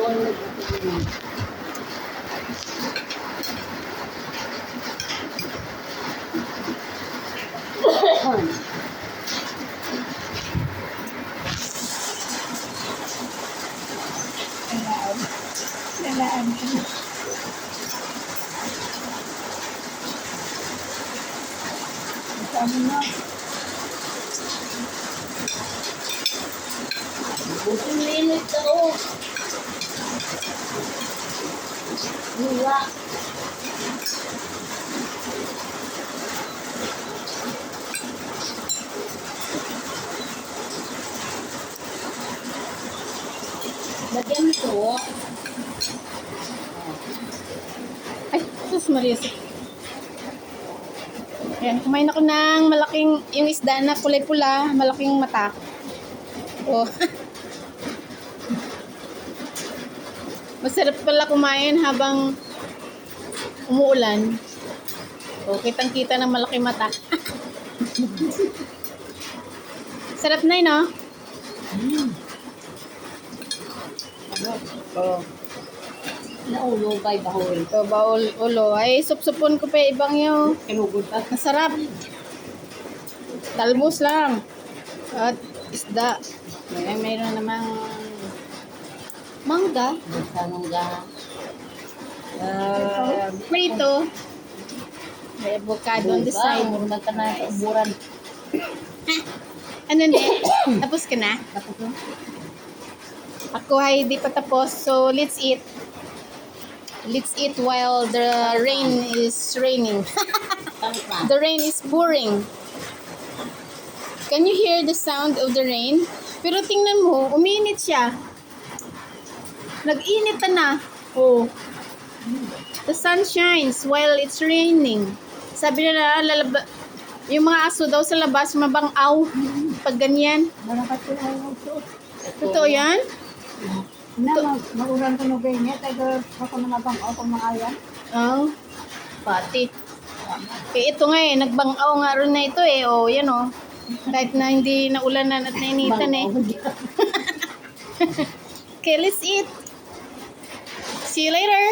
Lalaan. Sabi mo. Buting minit ako. Wala. Lagyan ito. Ay, sus Maria. Ayan, kumain ako ng malaking, yung isda na kulay pula, malaking mata. Oh. Masarap pala kumain habang umuulan. Oh, kitang-kita ng malaking mata. Sarap na yun, no? Oh. Naulo kay bahol. Ito, baul ulo. Ay, supsupon ko pa ibang yung Kinugod pa. masarap. Talbos lang. At isda. Mayroon namang mangga. Basta nung gaha. Prito. May avocado on the side. Murman ka na sa uburan. Ano na? Tapos ka na? Tapos no? Ako ay di pa tapos. So, let's eat. Let's eat while the rain is raining. Tapos na. The rain is pouring. Can you hear the sound of the rain? Pero tingnan mo, uminit siya. Nag-init na. Oh. The sun shines while it's raining. Sabi nila, yung mga aso daw sa labas, mabang-aw. Pag ganyan. Malakas yung ayaw suot. Totoo yan? Na, magulan ko no ganyan. Tayo ako na mabang ako mga ayan. Oh. Pati. Eh, ito nga eh, nagbang-aw nga rin na ito eh. Oh, yan oh. Kahit na hindi naulanan at nainitan eh. Okay, let's eat. See you later.